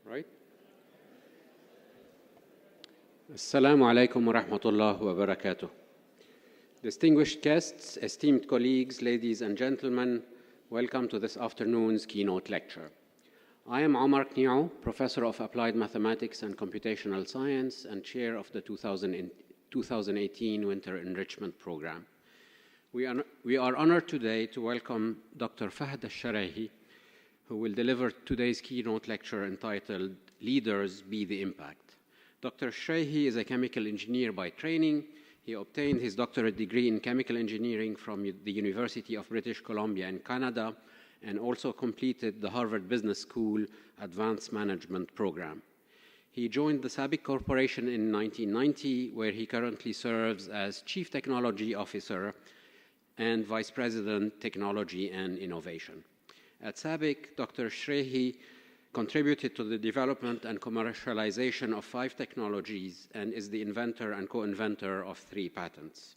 right? Assalamu alaikum wa rahmatullahi wa barakatuh. Distinguished guests, esteemed colleagues, ladies and gentlemen, welcome to this afternoon's keynote lecture. I am Omar Kniao, Professor of Applied Mathematics and Computational Science and Chair of the 2018 Winter Enrichment Program. We are honored today to welcome Dr. Fahad Alsherehy, who will deliver today's keynote lecture entitled Leaders Be the Impact. Dr. Alsherehy is a chemical engineer by training. He obtained his doctorate degree in chemical engineering from the University of British Columbia in Canada, and also completed the Harvard Business School Advanced Management Program. He joined the Sabic Corporation in 1990, where he currently serves as Chief Technology Officer and Vice President, Technology and Innovation. At Sabic, Dr. Alsherehy contributed to the development and commercialization of 5 technologies and is the inventor and co-inventor of 3 patents.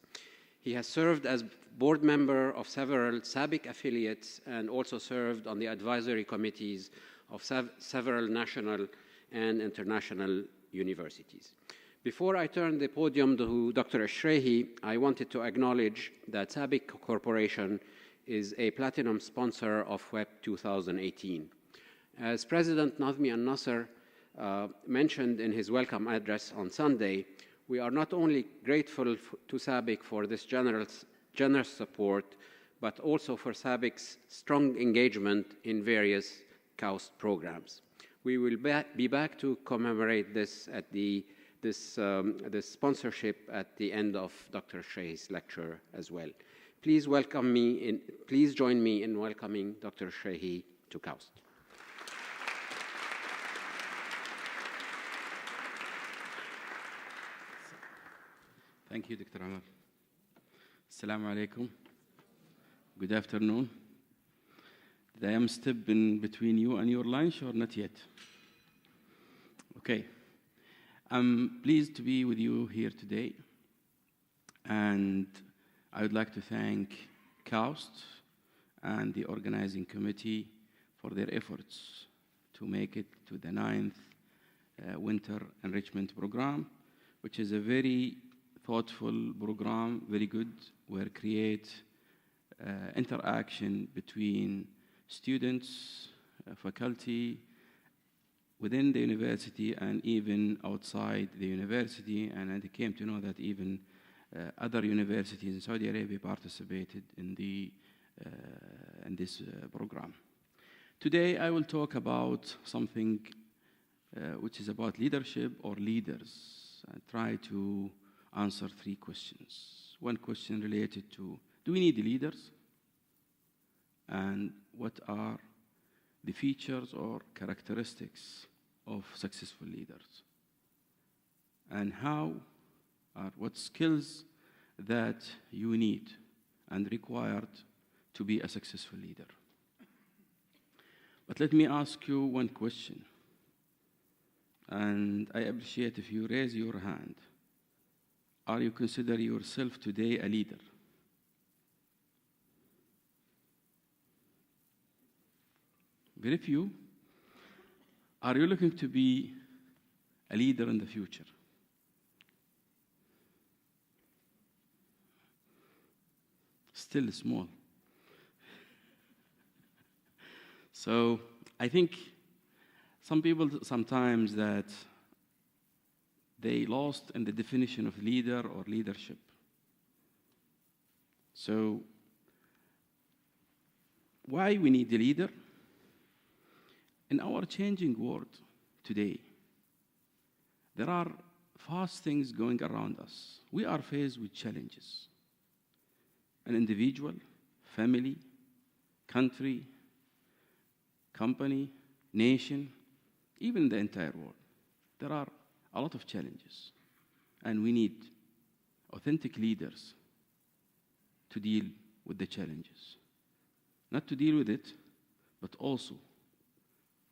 He has served as board member of several Sabic affiliates and also served on the advisory committees of several national and international universities. Before I turn the podium to Dr. Alsherehy, I wanted to acknowledge that Sabic Corporation is a platinum sponsor of WEP 2018. As President Nazmi al-Nasser mentioned in his welcome address on Sunday, we are not only grateful to Sabic for this generous support, but also for Sabic's strong engagement in various KAUST programs. We will be back to commemorate this at this sponsorship at the end of Dr. Alsherehy's lecture as well. Please join me in welcoming Dr. Alsherehy to KAUST. Thank you, Dr. Omar. Assalamu alaikum. Good afternoon. Did I step in between you and your lunch or not yet? Okay. I'm pleased to be with you here today. And I would like to thank KAUST and the organizing committee for their efforts to make it to the 9th Winter Enrichment Program, which is a very thoughtful program, very good, where create interaction between students, faculty, within the university and even outside the university. And I came to know that even other universities in Saudi Arabia participated in this program. Today I will talk about something which is about leadership or leaders. I try to answer 3 questions. One question related to, do we need leaders? And what are the features or characteristics of successful leaders? And what skills that you need and required to be a successful leader? But let me ask you one question. And I appreciate if you raise your hand. Are you consider yourself today a leader? Very few. Are you looking to be a leader in the future? Still small. So I think some people sometimes that they lost in the definition of leader or leadership. So why we need a leader? In our changing world today, there are fast things going around us. We are faced with challenges. An individual, family, country, company, nation, even the entire world. There are a lot of challenges, and we need authentic leaders to deal with the challenges. Not to deal with it, but also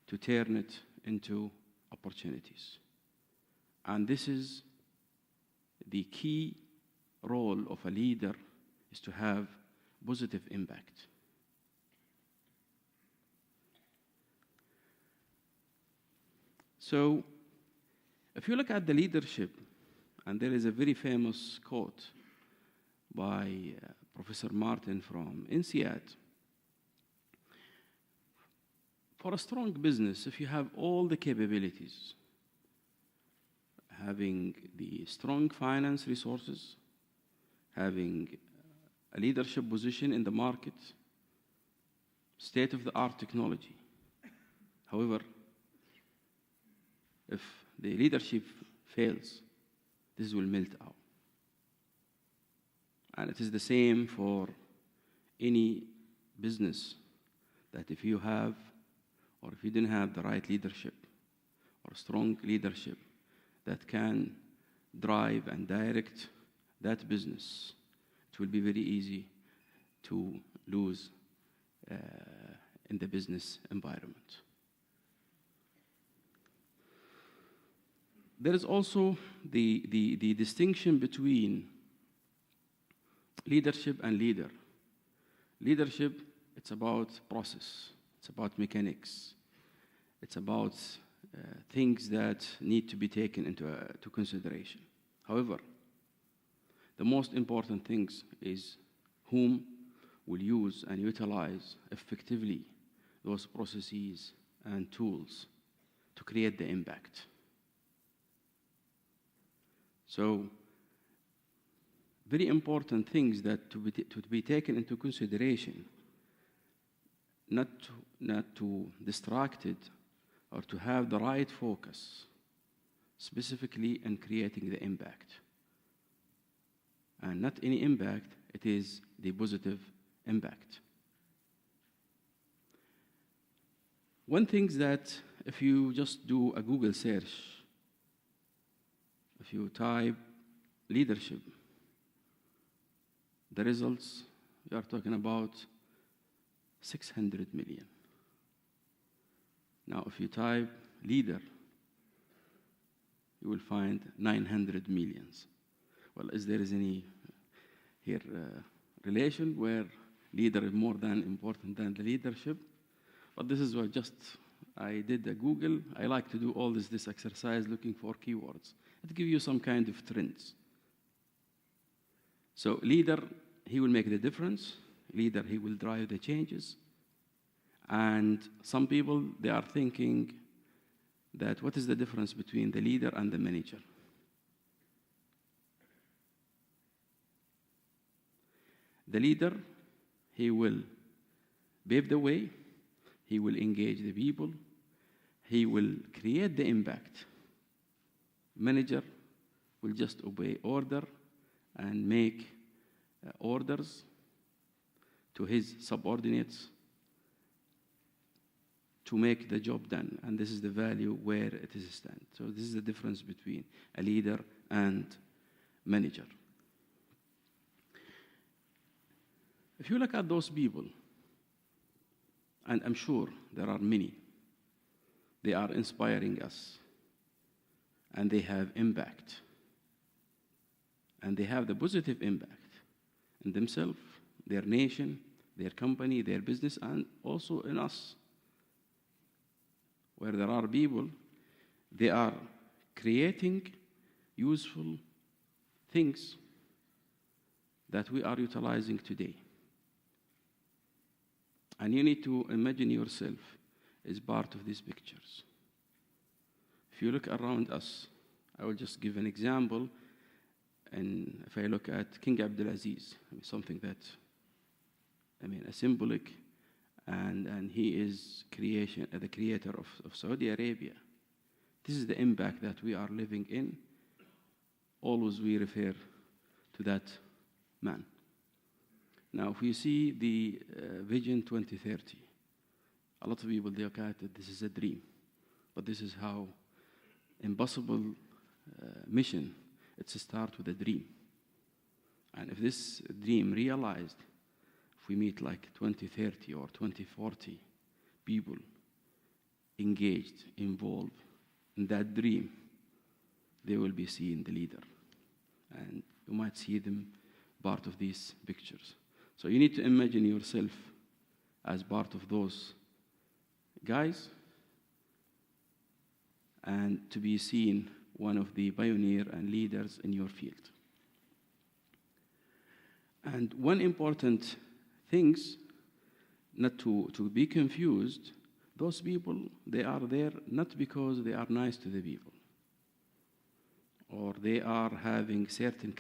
to turn it into opportunities. And this is the key role of a leader, is to have positive impact. So if you look at the leadership, and there is a very famous quote by Professor Martin from INSEAD, for a strong business, if you have all the capabilities, having the strong finance resources, having a leadership position in the market, state-of-the-art technology. However, if the leadership fails, this will melt out. And it is the same for any business, that if you have, or if you didn't have the right leadership, or strong leadership that can drive and direct that business, it will be very easy to lose in the business environment. There is also the distinction between leadership and leader. Leadership, it's about process, it's about mechanics, it's about things that need to be taken into consideration. However, the most important things is whom will use and utilize effectively those processes and tools to create the impact. So, very important things that to be taken into consideration, not to distract it, or to have the right focus, specifically in creating the impact. And not any impact, it is the positive impact. One thing is that if you just do a Google search, if you type leadership, the results, you are talking about 600 million. Now, if you type leader, you will find 900 millions. Well, is there any here relation where leader is more than important than the leadership? But this is what I did a Google. I like to do all this exercise looking for keywords. It gives you some kind of trends. So leader, he will make the difference. Leader, he will drive the changes. And some people, they are thinking that what is the difference between the leader and the manager? The leader, he will pave the way, he will engage the people, he will create the impact. Manager will just obey order and make orders to his subordinates to make the job done. And this is the value where it is stand. So this is the difference between a leader and manager. If you look at those people, and I'm sure there are many, they are inspiring us, and they have impact, and they have the positive impact in themselves, their nation, their company, their business, and also in us. Where there are people, they are creating useful things that we are utilizing today. And you need to imagine yourself as part of these pictures. If you look around us, I will just give an example. And if I look at King Abdulaziz, something that, a symbolic, and he is the creator of Saudi Arabia. This is the impact that we are living in. Always we refer to that man. Now, if you see the Vision 2030, a lot of people look at it, this is a dream. But this is how impossible mission, it's a start with a dream. And if this dream realized, if we meet like 2030 or 2040 people engaged, involved in that dream, they will be seeing the leader. And you might see them part of these pictures. So you need to imagine yourself as part of those guys and to be seen one of the pioneer and leaders in your field. And one important things, not to be confused, those people, they are there not because they are nice to the people, or they are having certain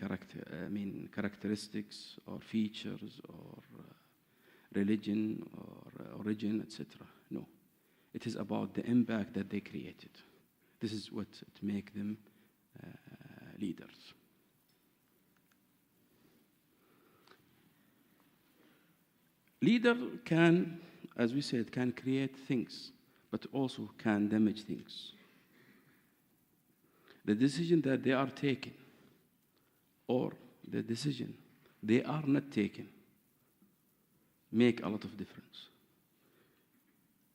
characteristics or features or religion or origin, etc. No, it is about the impact that they created. This is what makes them leaders. Leader can, as we said, can create things, but also can damage things. The decision that they are taking, or the decision they are not taking, make a lot of difference.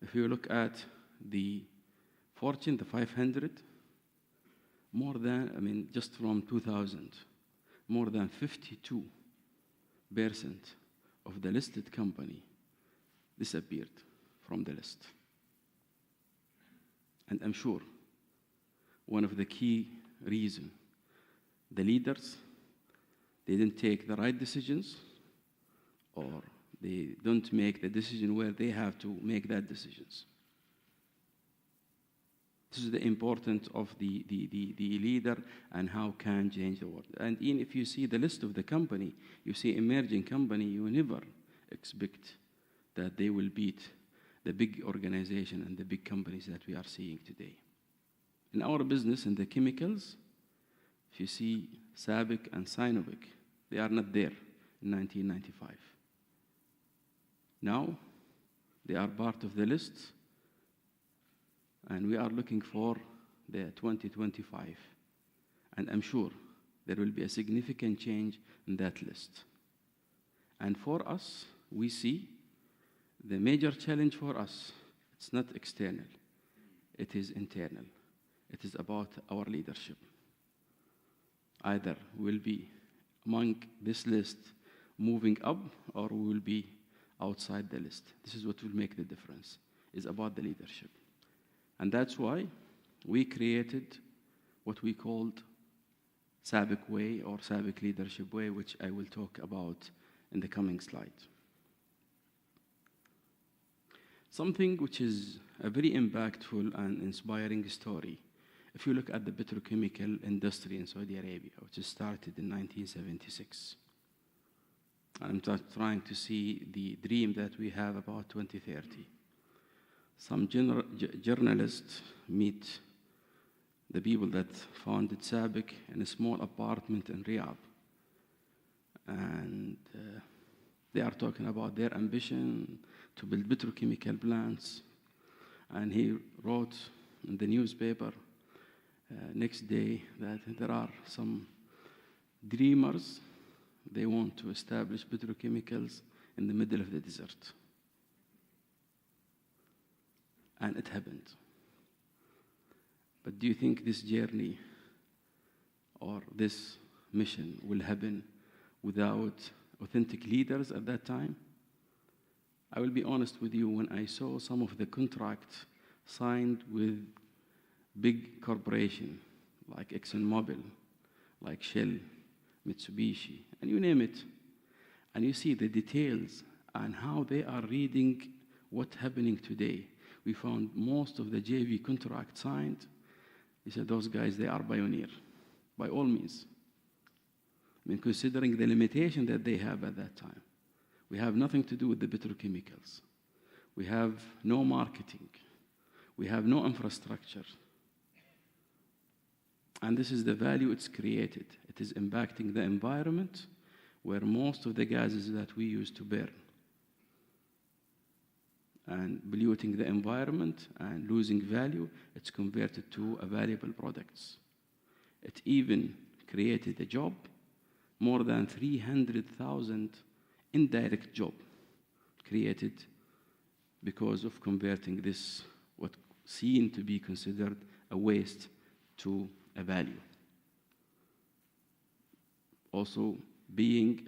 If you look at the Fortune, the 500, more than, just from 2000, more than 52% of the listed company disappeared from the list. And I'm sure one of the key reasons, the leaders, they didn't take the right decisions, or they don't make the decision where they have to make that decisions. This is the importance of the leader and how can change the world. And if you see the list of the company, you see emerging company, you never expect that they will beat the big organization and the big companies that we are seeing today. In our business, in the chemicals, if you see Sabic and Sabic, they are not there in 1995. Now, they are part of the list, and we are looking for the 2025. And I'm sure there will be a significant change in that list. And for us, we see the major challenge for us, it's not external, it is internal. It is about our leadership. Either we'll be among this list moving up, or we will be outside the list. This is what will make the difference, is about the leadership. And that's why we created what we called Sabic Way or Sabic Leadership Way, which I will talk about in the coming slide. Something which is a very impactful and inspiring story. If you look at the petrochemical industry in Saudi Arabia, which started in 1976, I'm trying to see the dream that we have about 2030. Some journalists meet the people that founded Sabic in a small apartment in Riyadh. And they are talking about their ambition to build petrochemical plants. And he wrote in the newspaper next day that there are some dreamers, they want to establish petrochemicals in the middle of the desert. And it happened. But do you think this journey or this mission will happen without authentic leaders at that time? I will be honest with you, when I saw some of the contracts signed with big corporations like ExxonMobil, like Shell, Mitsubishi, and you name it, and you see the details and how they are reading what's happening today. We found most of the JV contracts signed. He said, those guys, they are pioneer, by all means. Considering the limitation that they have at that time. We have nothing to do with the petrochemicals. We have no marketing. We have no infrastructure. And this is the value it's created. It is impacting the environment, where most of the gases that we use to burn and polluting the environment and losing value, it's converted to a valuable products. It even created a job, more than 300,000 indirect job created because of converting this, what seen to be considered a waste, to a value. Also, being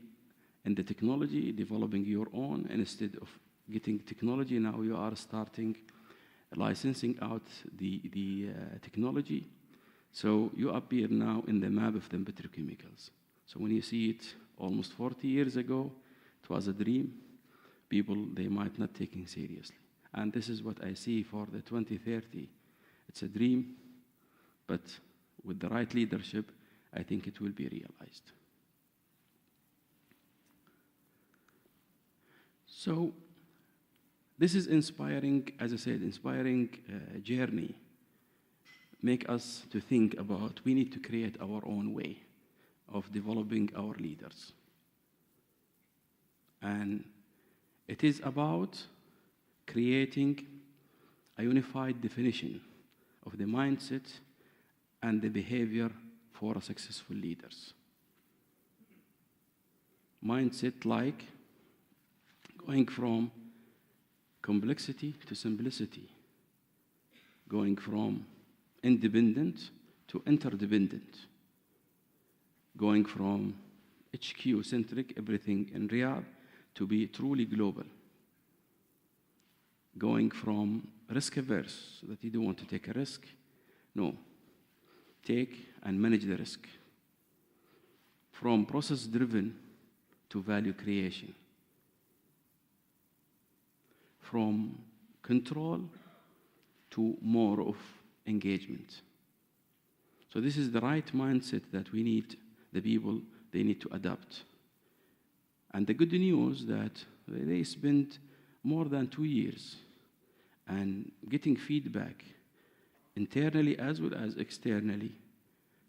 in the technology, developing your own, and instead of getting technology, now you are starting licensing out the technology. So you appear now in the map of the petrochemicals. So when you see it almost 40 years ago, it was a dream. People, they might not take it seriously. And this is what I see for the 2030. It's a dream, but with the right leadership, I think it will be realized. So this is inspiring, as I said, inspiring journey. Make us to think about, we need to create our own way of developing our leaders. And it is about creating a unified definition of the mindset and the behavior for successful leaders. Mindset like going from complexity to simplicity, going from independent to interdependent, going from HQ-centric, everything in Riyadh, to be truly global, going from risk-averse, so that you don't want to take a risk, no, take and manage the risk, from process-driven to value creation, from control to more of engagement. So this is the right mindset that we need, the people, they need to adopt. And the good news that they spent more than 2 years and getting feedback internally as well as externally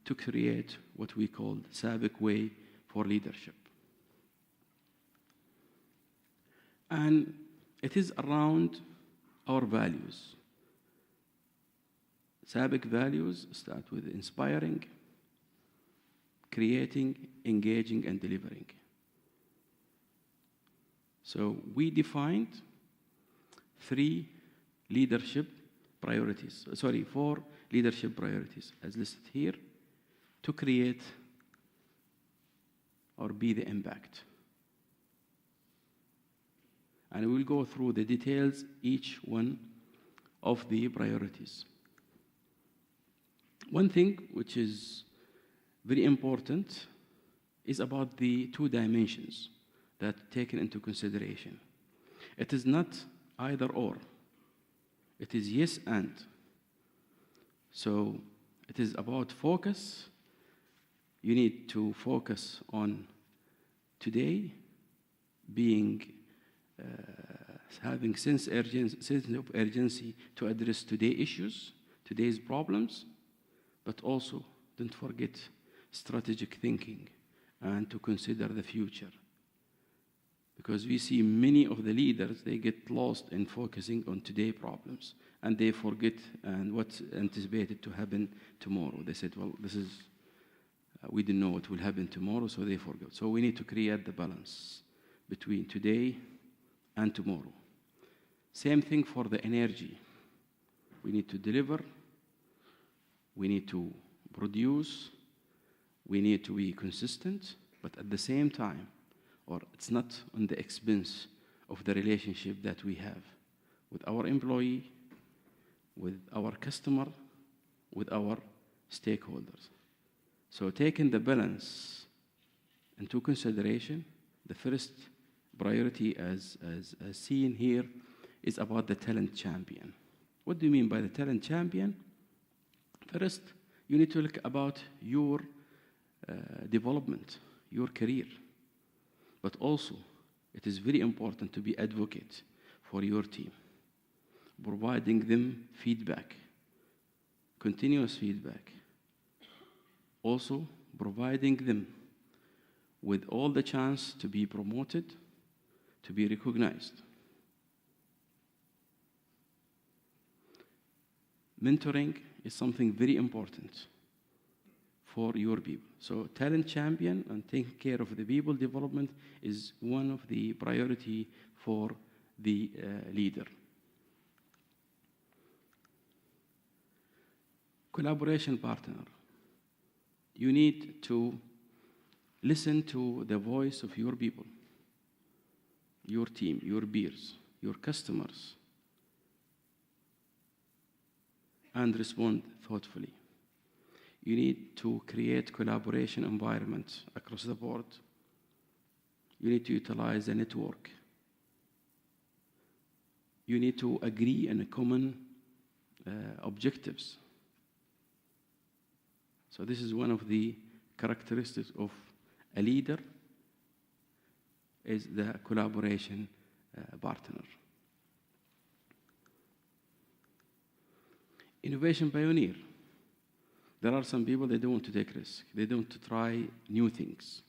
to create what we call Sabic way for leadership. And it is around our values. Sabic values start with inspiring, creating, engaging, and delivering. So we defined 4 leadership priorities as listed here to create or be the impact. And we'll go through the details, each one of the priorities. One thing which is very important is about the 2 dimensions that are taken into consideration. It is not either or. It is yes and. So it is about focus. You need to focus on today, being having sense of urgency to address today's issues, today's problems, but also don't forget strategic thinking and to consider the future. Because we see many of the leaders, they get lost in focusing on today's problems and they forget what's anticipated to happen tomorrow. They said, well, we didn't know what will happen tomorrow, so they forgot. So we need to create the balance between today and tomorrow. Same thing for the energy. We need to deliver, we need to produce, we need to be consistent, but at the same time, or it's not on the expense of the relationship that we have with our employee, with our customer, with our stakeholders. So taking the balance into consideration, the first priority as seen here is about the talent champion. What do you mean by the talent champion? First, you need to look about your development, your career. But also, it is very important to be advocate for your team, providing them feedback, continuous feedback. Also, providing them with all the chance to be promoted, to be recognized. Mentoring is something very important for your people. So talent champion and taking care of the people development is one of the priority for the leader. Collaboration partner. You need to listen to the voice of your people, your team, your peers, your customers. and respond thoughtfully. You need to create collaboration environments across the board. You need to utilize a network. You need to agree on common objectives. So this is one of the characteristics of a leader, is the collaboration partner. Innovation pioneer. There are some people, they don't want to take risks. They don't want to try new things.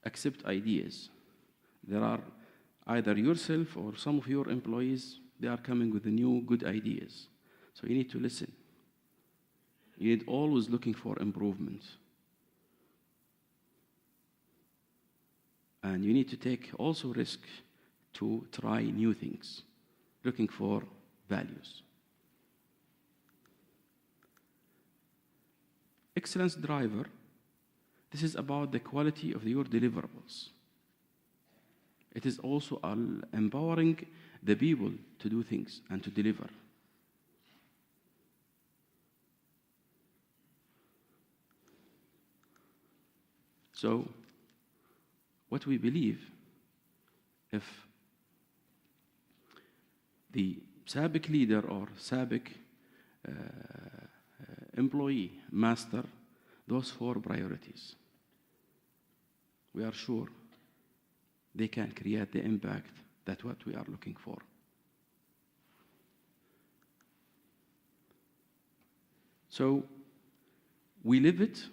Accept ideas. There are either yourself or some of your employees, they are coming with the new good ideas. So you need to listen. You need always looking for improvement. And you need to take also risk to try new things, looking for values. Excellence driver, this is about the quality of your deliverables. It is also empowering the people to do things and to deliver. So, what we believe, if the Sabic leader or Sabic employee master those 4 priorities, we are sure they can create the impact that what we are looking for. So we live it,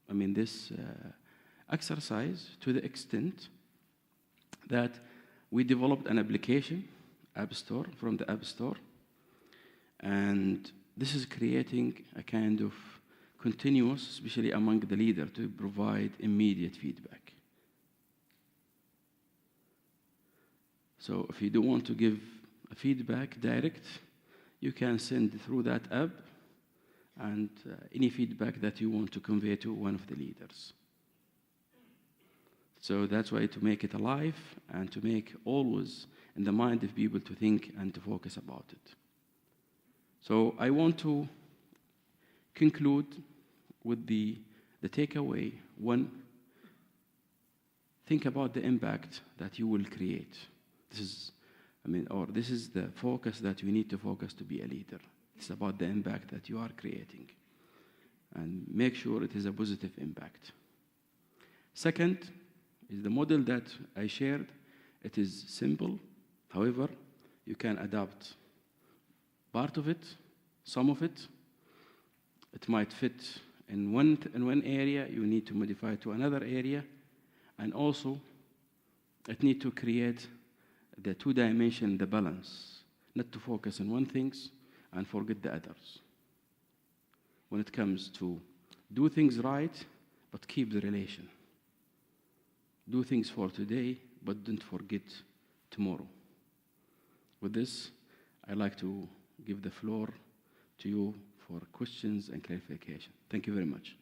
this exercise to the extent that we developed an application, App Store, from the App Store, and this is creating a kind of continuous, especially among the leader, to provide immediate feedback. So if you don't want to give a feedback direct, you can send through that app and any feedback that you want to convey to one of the leaders. So that's why, to make it alive and to make always in the mind of people to think and to focus about it. So I want to conclude with the takeaway. 1, think about the impact that you will create. This is, this is the focus that you need to focus to be a leader. It's about the impact that you are creating. And make sure it is a positive impact. Second is the model that I shared. It is simple. However, you can adapt part of it, some of it. It might fit in one area. You need to modify it to another area. And also, it needs to create the 2-dimension, the balance, not to focus on one thing and forget the others. When it comes to do things right, but keep the relation. Do things for today, but don't forget tomorrow. With this, I'd like to give the floor to you for questions and clarification. Thank you very much.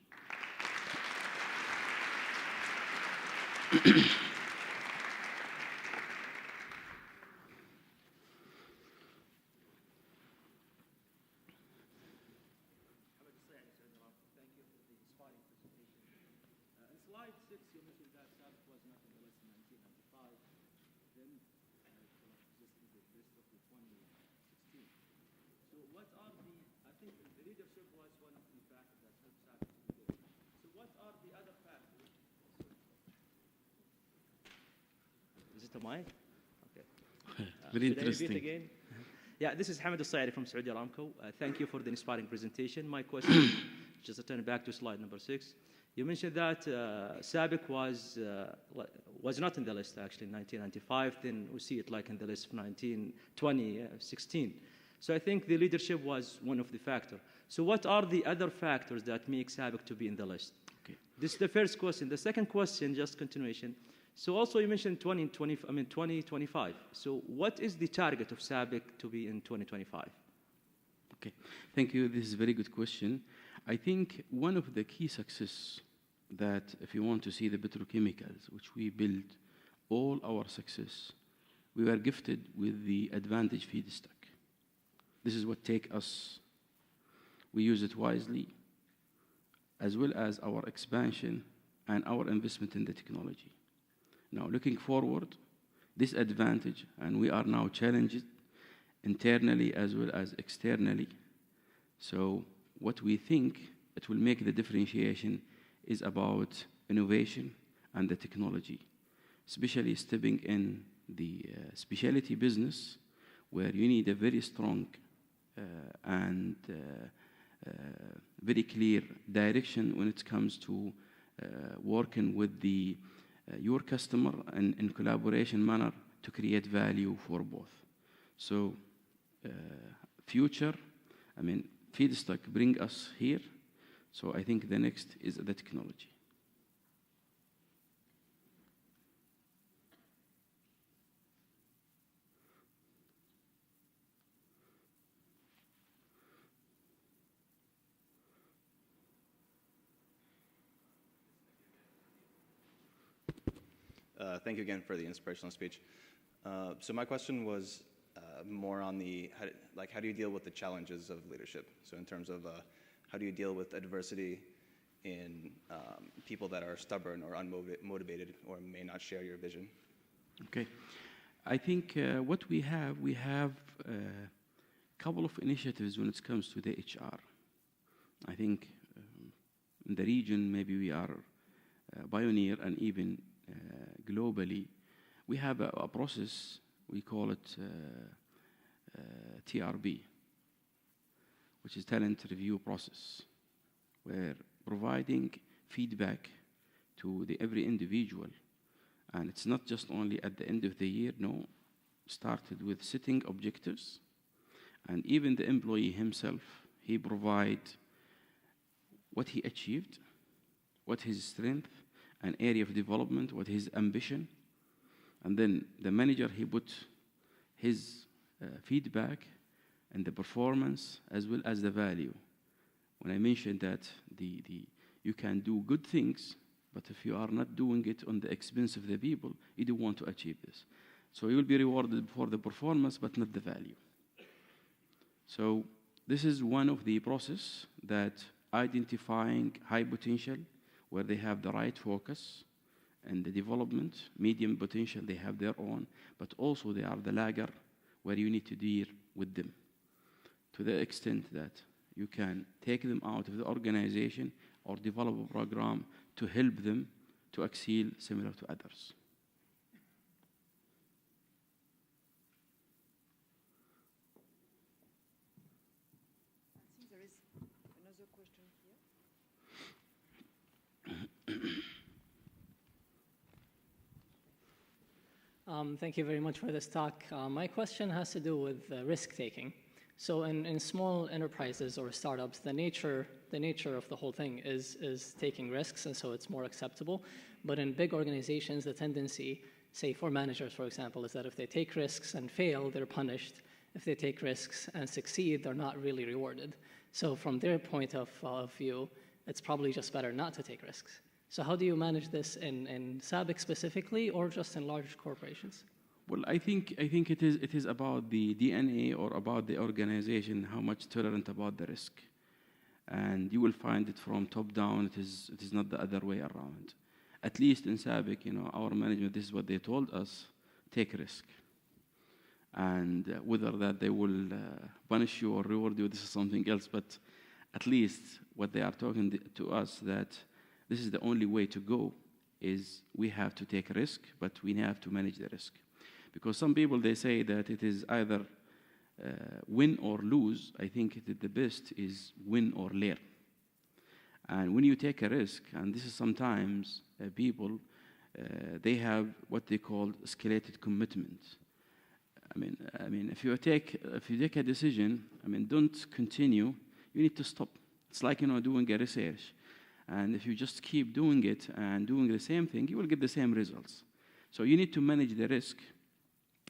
Mine? Okay. Very interesting. Again? Yeah, this is Hamad Alsherehy from Saudi Aramco. Thank you for the inspiring presentation. My question, just to turn back to slide number 6. You mentioned that Sabic was not in the list actually in 1995. Then we see it like in the list of 2016. So I think the leadership was one of the factors. So what are the other factors that make Sabic to be in the list? Okay. This is the first question. The second question, just continuation. So also you mentioned 2025. So what is the target of Sabic to be in 2025? Okay, thank you. This is a very good question. I think one of the key success that if you want to see the petrochemicals, which we build all our success, we were gifted with the advantage feedstock. This is what takes us. We use it wisely, as well as our expansion and our investment in the technology. Now, looking forward, this advantage, and we are now challenged internally as well as externally. So what we think it will make the differentiation is about innovation and the technology, especially stepping in the specialty business, where you need a very strong and very clear direction when it comes to working with your customer and in collaboration manner to create value for both. So future, feedstock bring us here. So I think the next is the technology. Thank you again for the inspirational speech. So my question was more on how do you deal with the challenges of leadership? So in terms of how do you deal with adversity in people that are stubborn or unmotivated or may not share your vision? Okay. I think what we have a couple of initiatives when it comes to the HR. I think in the region, maybe we are pioneer, and even globally, we have a process, we call it TRB, which is talent review process, where providing feedback to every individual. And it's not just only at the end of the year, no. Started with setting objectives, and even the employee himself, he provide what he achieved, what his strength and area of development, what his ambition, and then the manager, he put his feedback and the performance as well as the value. When I mentioned that you can do good things, but if you are not doing it on the expense of the people, you don't want to achieve this. So you will be rewarded for the performance, but not the value. So this is one of the process that identifying high potential, where they have the right focus, and the development, medium potential, they have their own, but also they are the lagger, where you need to deal with them to the extent that you can take them out of the organization or develop a program to help them to excel similar to others. I think there is another question here. Thank you very much for this talk. My question has to do with risk-taking. So in small enterprises or startups, the nature of the whole thing is taking risks, and so it's more acceptable. But in big organizations, the tendency, say for managers, for example, is that if they take risks and fail, they're punished. If they take risks and succeed, they're not really rewarded. So from their point of view, it's probably just better not to take risks. So how do you manage this in Sabic specifically, or just in large corporations? Well, I think it is about the DNA or about the organization, how much tolerant about the risk. And you will find it from top down, it is not the other way around. At least in Sabic, our management, this is what they told us: take risk. And whether that they will punish you or reward you, this is something else. But at least what they are talking to us, that this is the only way to go, is we have to take a risk, but we have to manage the risk. Because some people, they say that it is either win or lose. I think the best is win or learn. And when you take a risk, and this is sometimes people, they have what they call escalated commitment. I mean, if you take a decision, don't continue. You need to stop. It's like doing a research, and if you just keep doing it and doing the same thing, you will get the same results. So you need to manage the risk.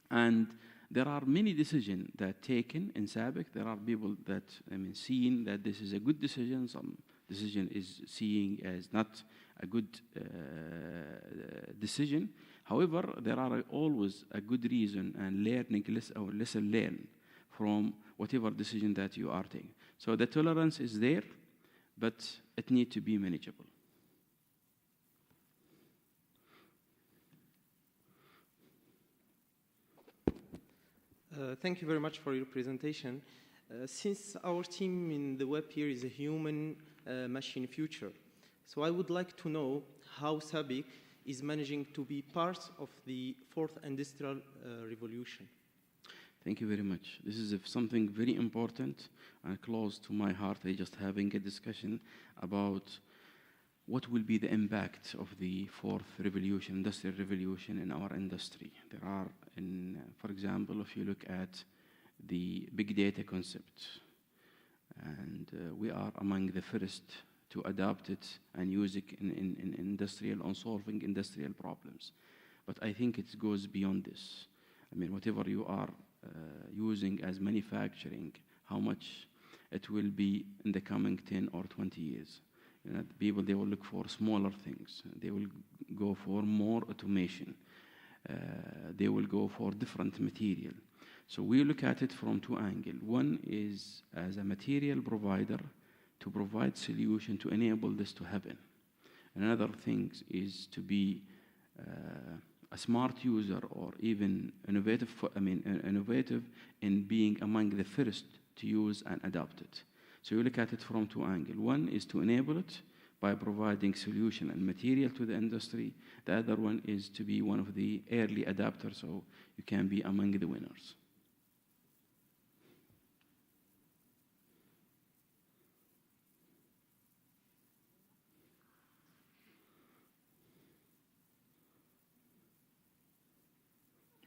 And there are many decisions that taken in Sabic. There are people that seeing that this is a good decision. Some decision is seeing as not a good decision. However, there are always a good reason and lesson learned from whatever decision that you are taking. So the tolerance is there, but it needs to be manageable. Thank you very much for your presentation. Since our team in the web here is a human-machine future, so I would like to know how Sabic is managing to be part of the fourth industrial revolution. Thank you very much. This is something very important and close to my heart. I just having a discussion about what will be the impact of the fourth revolution, industrial revolution in our industry. There are, for example, if you look at the big data concept, and we are among the first to adopt it and use it in industrial, on solving industrial problems. But I think it goes beyond this. I mean, whatever you are using as manufacturing, how much it will be in the coming 10 or 20 years. You know, people, they will look for smaller things. They will go for more automation. They will go for different material. So we look at it from two angles. One is as a material provider to provide solution to enable this to happen. Another thing is to be a smart user or even innovative, innovative in being among the first to use and adopt it. So you look at it from two angles. One is to enable it by providing solution and material to the industry. The other one is to be one of the early adapters, so you can be among the winners.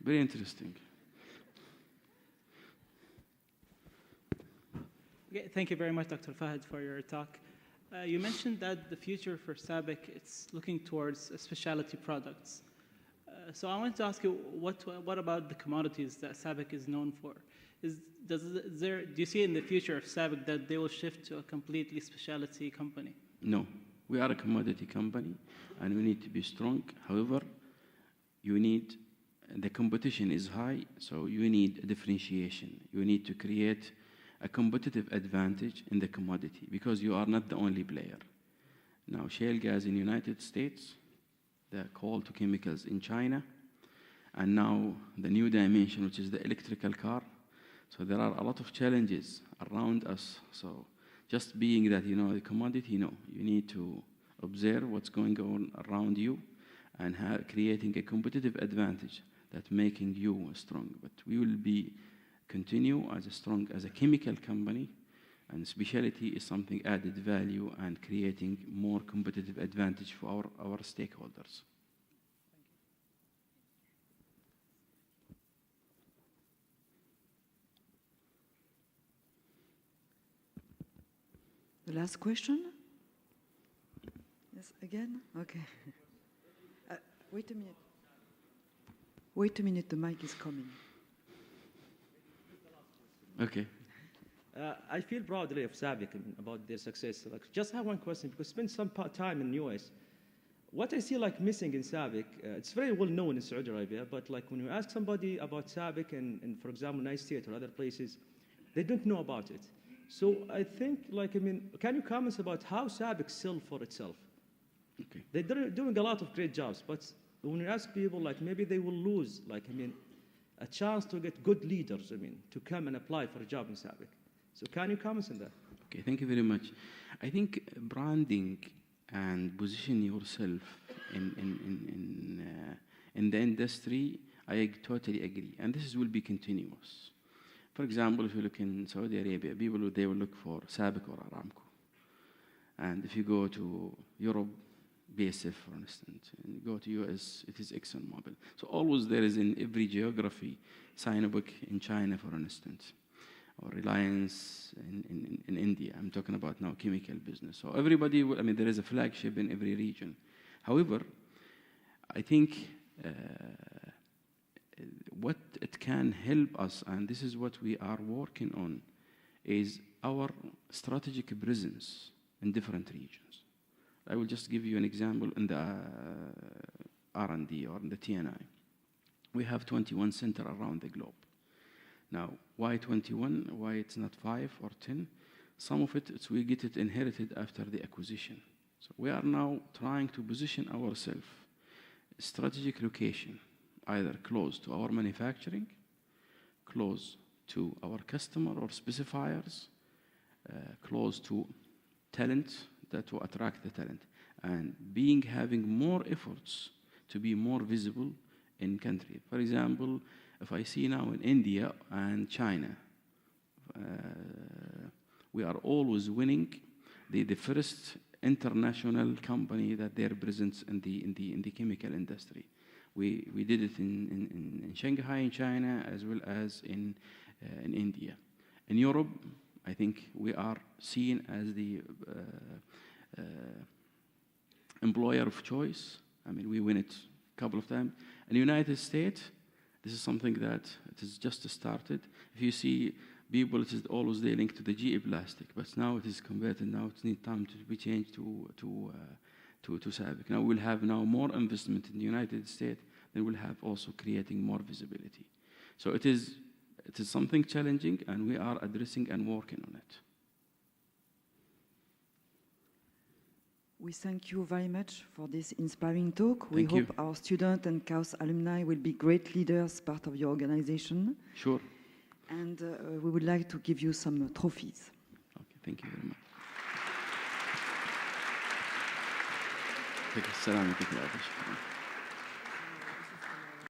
Very interesting. Okay, thank you very much, Dr. Fahad, for your talk. You mentioned that the future for Sabic, it's looking towards specialty products. So I want to ask you, what about the commodities that Sabic is known for? Do you see in the future of Sabic that they will shift to a completely specialty company? No, we are a commodity company, and we need to be strong. However, the competition is high, so you need a differentiation. You need to create a competitive advantage in the commodity because you are not the only player. Now, shale gas in the United States, the coal to chemicals in China, and now the new dimension, which is the electrical car. So there are a lot of challenges around us. So just being that, the commodity, you need to observe what's going on around you and creating a competitive advantage that making you strong. But we will continue as strong as a chemical company, and specialty is something added value and creating more competitive advantage for our stakeholders. The last question? Yes, again? Okay. Wait a minute. Wait a minute, the mic is coming. Okay. I feel proud really of Sabic about their success. Just have one question, because I spent some time in the US. What I see missing in Sabic, it's very well known in Saudi Arabia, but when you ask somebody about Sabic and for example, United States or other places, they don't know about it. So I think, can you comment about how Sabic sells for itself? Okay. They're doing a lot of great jobs, but when you ask people, maybe they will lose, a chance to get good leaders, to come and apply for a job in Sabic. So can you comment on that? Okay, thank you very much. I think branding and position yourself in the industry, I totally agree. And this will be continuous. For example, if you look in Saudi Arabia, they will look for Sabic or Aramco. And if you go to Europe, BSF, for instance, and you go to US, it is ExxonMobil. So always there is in every geography, Sabic in China, for instance, or Reliance in India. I'm talking about now chemical business. So everybody, there is a flagship in every region. However, I think what it can help us, and this is what we are working on, is our strategic presence in different regions. I will just give you an example in the R&D or in the TNI. We have 21 centers around the globe. Now, why 21? Why it's not 5 or 10? Some of it, we get it inherited after the acquisition. So we are now trying to position ourselves, strategic location, either close to our manufacturing, close to our customer or specifiers, close to talent, that to attract the talent, and having more efforts to be more visible in country. For example, if I see now in India and China, we are always winning the first international company that they're present in the chemical industry. We did it in Shanghai in China as well as in India. In Europe, I think we are seen as the employer of choice. I mean, we win it a couple of times. In the United States, this is something that it has just started. If you see people, it is always they link to the GE plastic, but now it is converted. Now it needs time to be changed to Sabic. Now we'll have more investment in the United States. Then we'll have also creating more visibility. So it is something challenging, and we are addressing and working on it. We thank you very much for this inspiring talk. We Thank you. hope our students and KAUST alumni will be great leaders, part of your organization. Sure. And we would like to give you some trophies. Okay, thank you very much. Thank you.